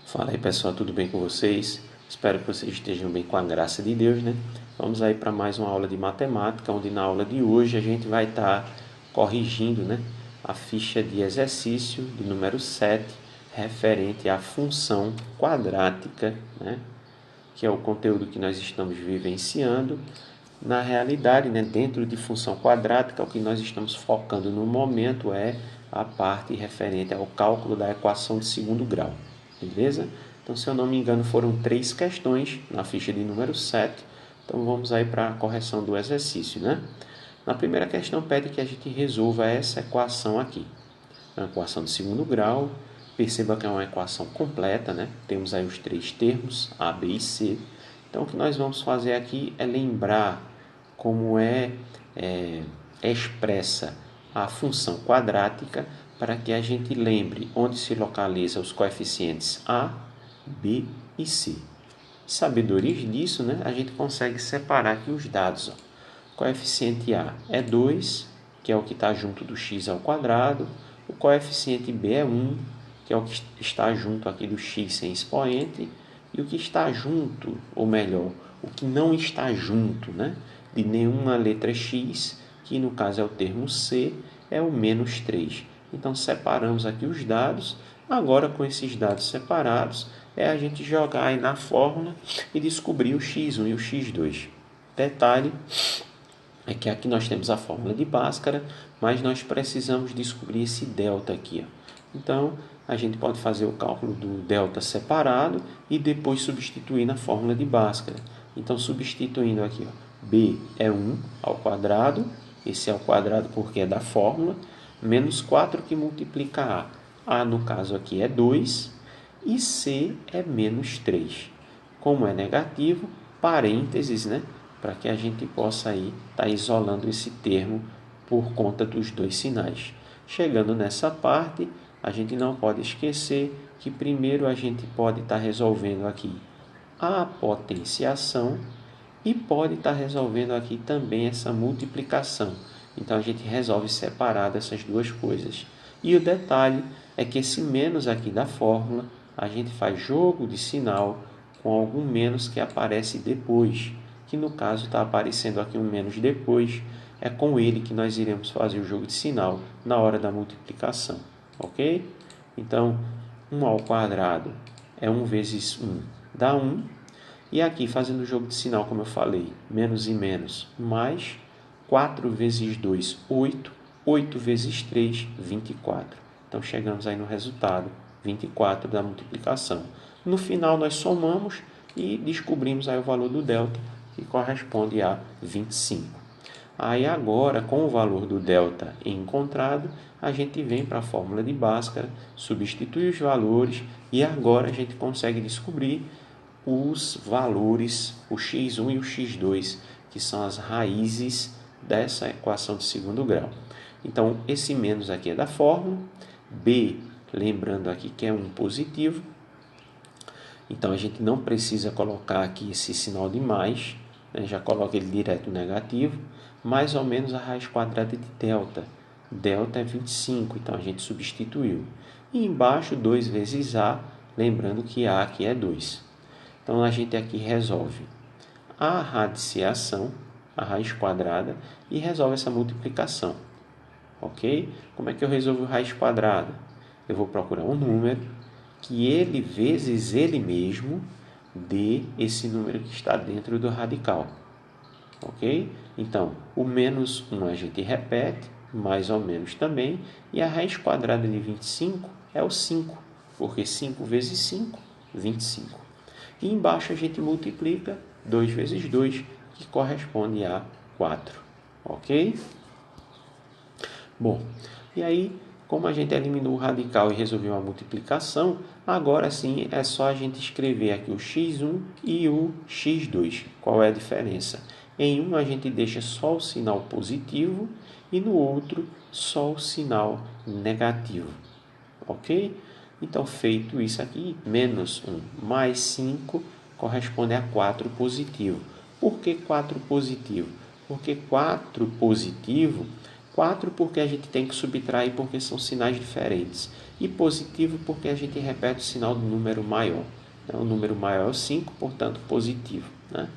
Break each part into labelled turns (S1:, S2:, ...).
S1: Fala aí pessoal, tudo bem com vocês? Espero que vocês estejam bem com a graça de Deus, né? Vamos aí para mais uma aula de matemática, onde na aula de hoje a gente vai estar corrigindo, né, a ficha de exercício de número 7, referente à função quadrática, né, que é o conteúdo que nós estamos vivenciando. Na realidade, né, dentro de função quadrática, o que nós estamos focando no momento é a parte referente ao cálculo da equação de segundo grau. Beleza? Então, se eu não me engano, foram 3 questões na ficha de número 7. Então, vamos aí para a correção do exercício, né? Na primeira questão, pede que a gente resolva essa equação aqui. É uma equação de segundo grau. Perceba que é uma equação completa, né? Temos aí os 3 termos, A, B e C. Então, o que nós vamos fazer aqui é lembrar como é expressa a função quadrática, para que a gente lembre onde se localiza os coeficientes A, B e C. Sabedorias disso, né, a gente consegue separar aqui os dados. Ó. O coeficiente A é 2, que é o que está junto do x ao quadrado. O coeficiente B é 1, que é o que está junto aqui do x sem expoente. E o que está junto, ou melhor, o que não está junto, né, de nenhuma letra x, que no caso é o termo C, é o menos 3. Então, separamos aqui os dados. Agora, com esses dados separados, é a gente jogar aí na fórmula e descobrir o x1 e o x2. Detalhe é que aqui nós temos a fórmula de Bhaskara, mas nós precisamos descobrir esse delta aqui. Ó. Então, a gente pode fazer o cálculo do delta separado e depois substituir na fórmula de Bhaskara. Então, substituindo aqui, ó, b é 1 ao quadrado, esse é ao quadrado porque é da fórmula, menos 4 que multiplica A. A, no caso aqui, é 2 e C é menos 3. Como é negativo, parênteses, né? Para que a gente possa aí estar isolando esse termo por conta dos dois sinais. Chegando nessa parte, a gente não pode esquecer que primeiro a gente pode estar resolvendo aqui a potenciação e pode estar resolvendo aqui também essa multiplicação. Então, a gente resolve separado essas duas coisas. E o detalhe é que esse menos aqui da fórmula, a gente faz jogo de sinal com algum menos que aparece depois, que no caso está aparecendo aqui um menos depois, é com ele que nós iremos fazer o jogo de sinal na hora da multiplicação, ok? Então, 1 ao quadrado é 1 vezes 1 dá 1, e aqui, fazendo o jogo de sinal, como eu falei, menos e menos, mais 4 vezes 2, 8, 8 vezes 3, 24. Então, chegamos aí no resultado, 24 da multiplicação. No final, nós somamos e descobrimos aí o valor do delta, que corresponde a 25. Aí agora, com o valor do delta encontrado, a gente vem para a fórmula de Bhaskara, substitui os valores e agora a gente consegue descobrir os valores, o x1 e o x2, que são as raízes dessa equação de segundo grau. Então, esse menos aqui é da fórmula, b, lembrando aqui que é um positivo, então a gente não precisa colocar aqui esse sinal de mais, né? Já coloca ele direto negativo, mais ou menos a raiz quadrada de delta. Delta é 25, então a gente substituiu. E embaixo 2 vezes a, lembrando que a aqui é 2. Então, a gente aqui resolve a radiciação, a raiz quadrada, e resolve essa multiplicação. Ok? Como é que eu resolvo a raiz quadrada? Eu vou procurar um número que ele vezes ele mesmo dê esse número que está dentro do radical. Ok? Então, o menos 1 a gente repete, mais ou menos também, e a raiz quadrada de 25 é o 5, porque 5 vezes 5, 25. E embaixo a gente multiplica 2 vezes 2, que corresponde a 4. Ok? Bom, e aí, como a gente eliminou o radical e resolveu a multiplicação, agora sim é só a gente escrever aqui o x1 e o x2. Qual é a diferença? Em um a gente deixa só o sinal positivo e no outro só o sinal negativo. Ok? Então, feito isso aqui, menos 1 mais 5 corresponde a 4 positivo. Por que 4 positivo? Porque 4 positivo 4 porque a gente tem que subtrair porque são sinais diferentes. E positivo porque a gente repete o sinal do número maior. O número maior é o 5, portanto positivo, né?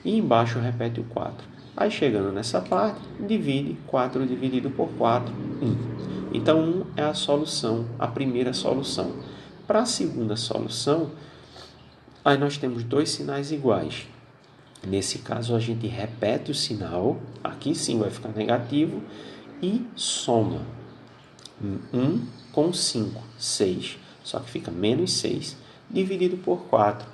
S1: E embaixo repete o 4. Aí chegando nessa parte, divide 4 dividido por 4, 1. Então 1 é a solução, a primeira solução. Para a segunda solução, aí nós temos dois sinais iguais. Nesse caso a gente repete o sinal, aqui sim vai ficar negativo, e soma 1 com 5, 6, só que fica menos 6, dividido por 4.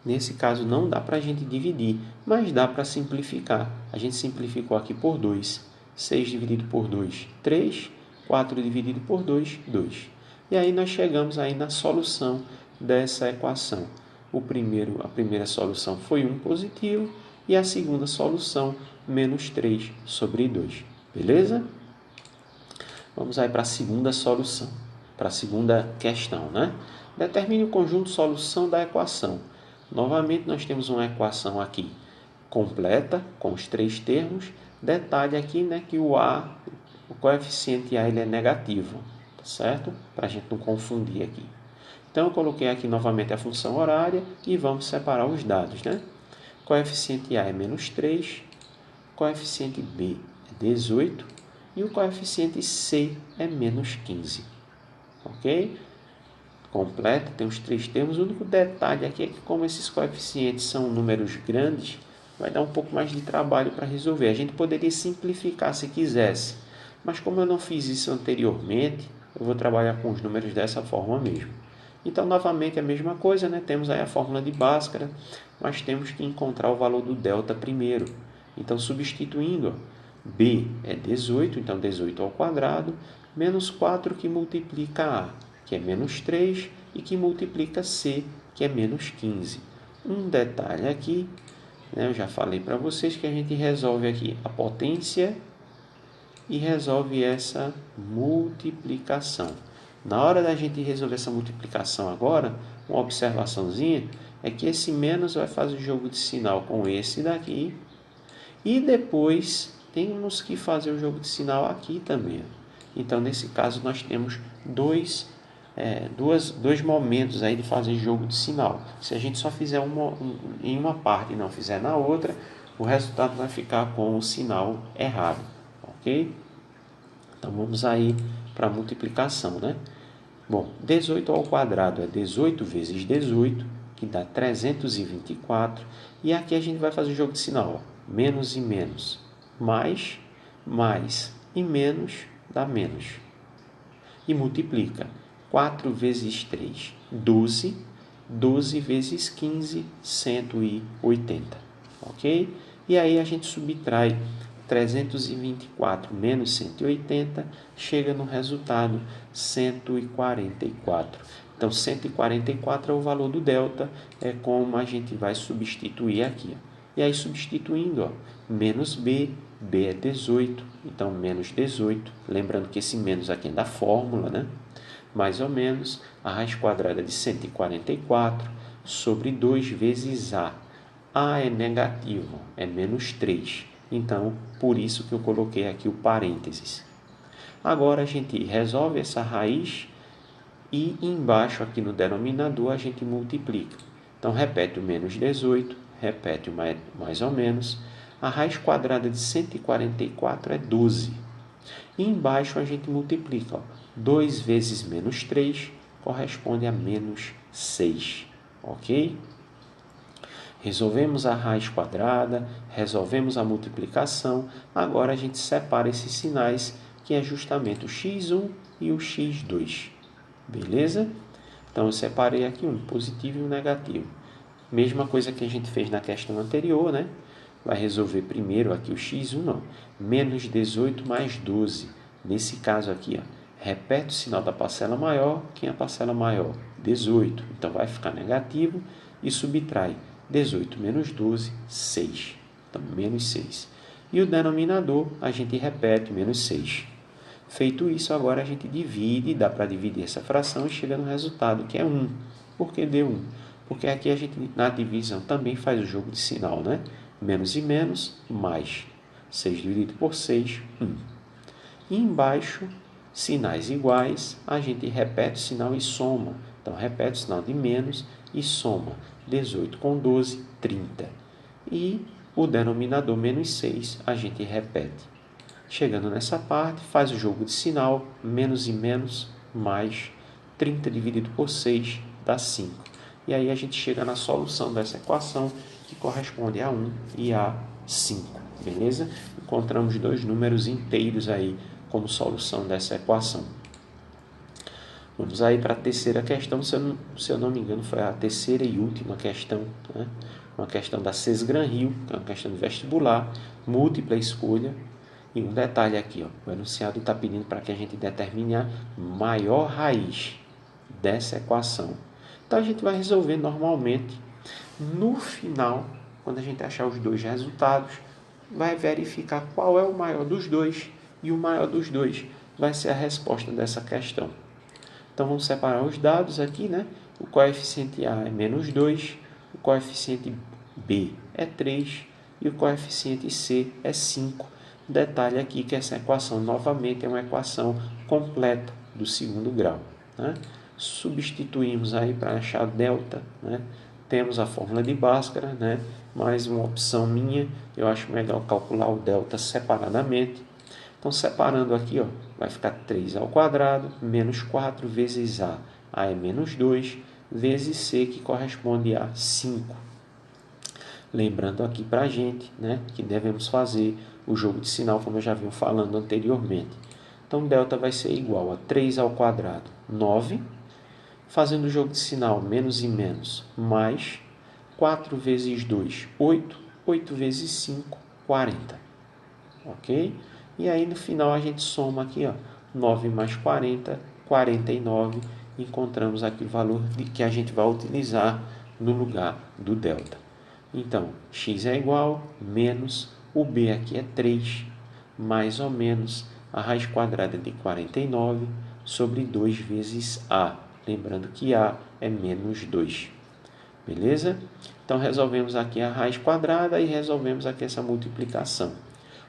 S1: Nesse caso não dá para a gente dividir, mas dá para simplificar. A gente simplificou aqui por 2. 6 dividido por 2, 3. 4 dividido por 2, 2. E aí nós chegamos aí na solução dessa equação. A primeira solução foi 1 positivo e a segunda solução, menos 3 sobre 2. Beleza? Vamos aí para a segunda solução, para a segunda questão, né? Determine o conjunto de solução da equação. Novamente, nós temos uma equação aqui completa, com os 3 termos. Detalhe aqui, né, que o coeficiente A ele é negativo, tá certo? Para a gente não confundir aqui. Então, eu coloquei aqui novamente a função horária e vamos separar os dados, né? Coeficiente A é menos 3, coeficiente B é 18 e o coeficiente C é menos 15. Ok? Completa, tem os 3 termos. O único detalhe aqui é que, como esses coeficientes são números grandes, vai dar um pouco mais de trabalho para resolver. A gente poderia simplificar se quisesse, mas como eu não fiz isso anteriormente, eu vou trabalhar com os números dessa forma mesmo. Então, novamente, a mesma coisa, né? Temos aí a fórmula de Bhaskara, mas temos que encontrar o valor do delta primeiro. Então, substituindo, B é 18, então 18 ao quadrado, menos 4 que multiplica A, que é menos 3, e que multiplica C, que é menos 15. Um detalhe aqui, né, eu já falei para vocês que a gente resolve aqui a potência e resolve essa multiplicação. Na hora da gente resolver essa multiplicação agora, uma observaçãozinha é que esse menos vai fazer o jogo de sinal com esse daqui, e depois temos que fazer o jogo de sinal aqui também. Então, nesse caso, nós temos dois momentos aí de fazer jogo de sinal. Se a gente só fizer em uma parte e não fizer na outra, o resultado vai ficar com o sinal errado, ok? Então vamos aí para a multiplicação, né? Bom, 18 ao quadrado é 18 vezes 18, que dá 324, e aqui a gente vai fazer o jogo de sinal, ó. Menos e menos, mais e menos dá menos. E multiplica. 4 vezes 3, 12. 12 vezes 15, 180. Ok? E aí a gente subtrai 324 menos 180, chega no resultado 144. Então, 144 é o valor do delta, é como a gente vai substituir aqui. E aí, substituindo, ó, menos B, B é 18, então menos 18. Lembrando que esse menos aqui é da fórmula, né? Mais ou menos, a raiz quadrada de 144 sobre 2 vezes A. A é negativo, é menos 3. Então, por isso que eu coloquei aqui o parênteses. Agora, a gente resolve essa raiz e embaixo, aqui no denominador, a gente multiplica. Então, repete o menos 18, repete o mais ou menos. A raiz quadrada de 144 é 12. E embaixo a gente multiplica. 2 vezes menos 3 corresponde a menos 6. Ok? Resolvemos a raiz quadrada, resolvemos a multiplicação. Agora a gente separa esses sinais, que é justamente o x1 e o x2. Beleza? Então eu separei aqui um positivo e um negativo. Mesma coisa que a gente fez na questão anterior, né? Vai resolver primeiro aqui o x1, ó, menos 18 mais 12. Nesse caso aqui, ó, repete o sinal da parcela maior. Quem é a parcela maior? 18. Então vai ficar negativo e subtrai 18 menos 12, 6. Então, menos 6. E o denominador, a gente repete, menos 6. Feito isso, agora a gente divide, dá para dividir essa fração e chega no resultado, que é 1. Por que deu 1? Porque aqui a gente, na divisão, também faz o jogo de sinal, né? Menos e menos, mais. 6 dividido por 6, 1. E embaixo, sinais iguais, a gente repete o sinal e soma. Então, repete o sinal de menos e soma. 18 com 12, 30. E o denominador menos 6, a gente repete. Chegando nessa parte, faz o jogo de sinal, menos e menos, mais 30 dividido por 6 dá 5. E aí a gente chega na solução dessa equação, que corresponde a 1 e a 5. Beleza? Encontramos dois números inteiros aí como solução dessa equação. Vamos aí para a terceira questão, se eu não me engano, foi a terceira e última questão, né? Uma questão da Cesgran-Rio, que é uma questão de vestibular, múltipla escolha. E um detalhe aqui, ó, o enunciado está pedindo para que a gente determine a maior raiz dessa equação. Então, a gente vai resolver normalmente. No final, quando a gente achar os dois resultados, vai verificar qual é o maior dos dois, e o maior dos dois vai ser a resposta dessa questão. Então, vamos separar os dados aqui, né? O coeficiente A é menos 2, o coeficiente B é 3 e o coeficiente C é 5. Detalhe aqui que essa equação, novamente, é uma equação completa do segundo grau, né? Substituímos aí para achar delta, né? Temos a fórmula de Bhaskara, né? Mais uma opção minha, eu acho melhor calcular o delta separadamente. Então, separando aqui, ó, vai ficar 3 ao quadrado, menos 4 vezes A. A é menos 2, vezes C, que corresponde a 5. Lembrando aqui para a gente, né, que devemos fazer o jogo de sinal, como eu já vinha falando anteriormente. Então, delta vai ser igual a 3 ao quadrado, 9. Fazendo o jogo de sinal, menos e menos, mais 4 vezes 2, 8. 8 vezes 5, 40. Ok? E aí, no final, a gente soma aqui, ó, 9 mais 40, 49. Encontramos aqui o valor que a gente vai utilizar no lugar do delta. Então, x é igual, menos, o b aqui é 3, mais ou menos a raiz quadrada de 49 sobre 2 vezes a. Lembrando que a é menos 2. Beleza? Então, resolvemos aqui a raiz quadrada e resolvemos aqui essa multiplicação.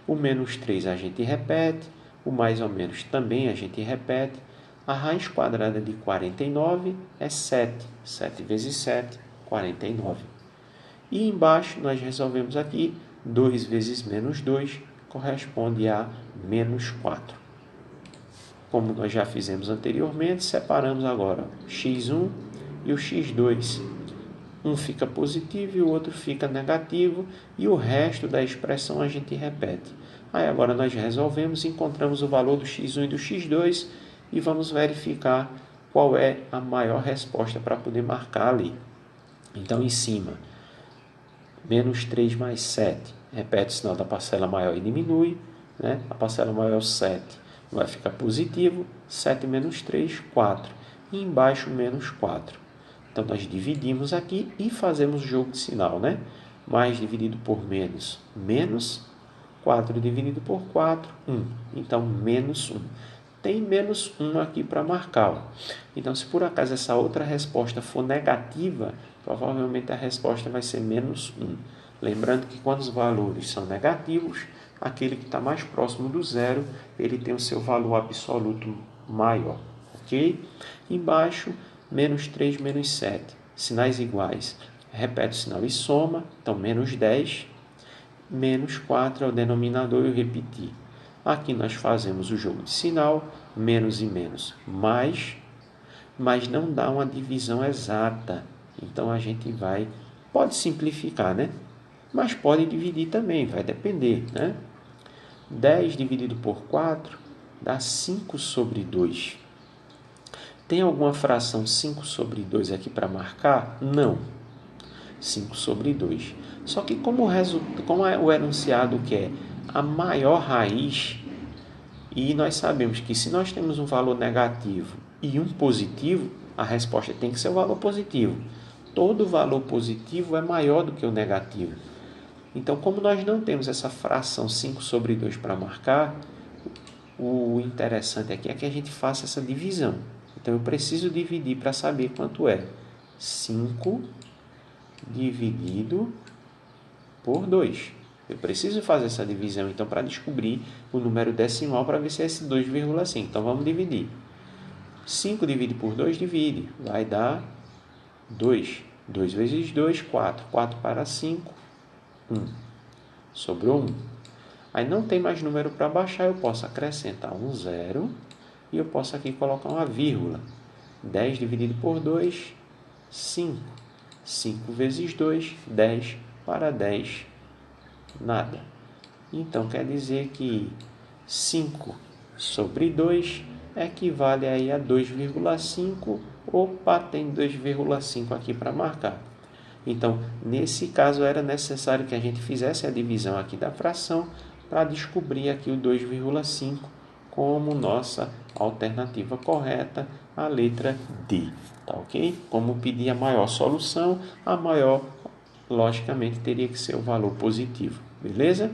S1: O menos 3 a gente repete, o mais ou menos também a gente repete. A raiz quadrada de 49 é 7. 7 vezes 7, 49. E embaixo nós resolvemos aqui, 2 vezes menos 2 corresponde a menos 4. Como nós já fizemos anteriormente, separamos agora o x1 e o x2. Um fica positivo e o outro fica negativo, e o resto da expressão a gente repete. Aí agora nós resolvemos, encontramos o valor do x1 e do x2 e vamos verificar qual é a maior resposta para poder marcar ali. Então, em cima, menos 3 mais 7, repete o sinal da parcela maior e diminui, né? A parcela maior é o 7, vai ficar positivo, 7 menos 3, 4, e embaixo menos 4. Então, nós dividimos aqui e fazemos o jogo de sinal, né? Mais dividido por menos, menos, 4 dividido por 4, 1. Então, menos 1. Tem menos 1 aqui para marcar, ó. Então, se por acaso essa outra resposta for negativa, provavelmente a resposta vai ser menos 1. Lembrando que quando os valores são negativos, aquele que está mais próximo do zero, ele tem o seu valor absoluto maior, ok? Embaixo, menos 3, menos 7. Sinais iguais. Repete o sinal e soma, então menos 10. Menos 4 é o denominador, eu repeti. Aqui nós fazemos o jogo de sinal, menos e menos, mais, mas não dá uma divisão exata. Então, a gente pode simplificar, né? Mas pode dividir também, vai depender, né? 10 dividido por 4 dá 5 sobre 2. Tem alguma fração 5 sobre 2 aqui para marcar? Não. 5 sobre 2. Só que como o enunciado quer a maior raiz, e nós sabemos que se nós temos um valor negativo e um positivo, a resposta tem que ser o valor positivo. Todo valor positivo é maior do que o negativo. Então, como nós não temos essa fração 5 sobre 2 para marcar, o interessante aqui é que a gente faça essa divisão. Então, eu preciso dividir para saber quanto é. 5 dividido por 2. Eu preciso fazer essa divisão, então, para descobrir o número decimal, para ver se é esse 2,5. Então, vamos dividir. 5 divide por 2, divide. Vai dar 2. 2 vezes 2, 4. 4 para 5, 1. Sobrou 1. Aí não tem mais número para baixar, eu posso acrescentar um zero e eu posso aqui colocar uma vírgula. 10 dividido por 2, 5. 5 vezes 2, 10 para 10, nada. Então, quer dizer que 5 sobre 2 equivale aí a 2,5. Opa, tem 2,5 aqui para marcar. Então, nesse caso, era necessário que a gente fizesse a divisão aqui da fração para descobrir aqui o 2,5 como nossa alternativa correta, a letra D. Tá ok? Como pedir a maior solução, a maior, logicamente, teria que ser o valor positivo. Beleza?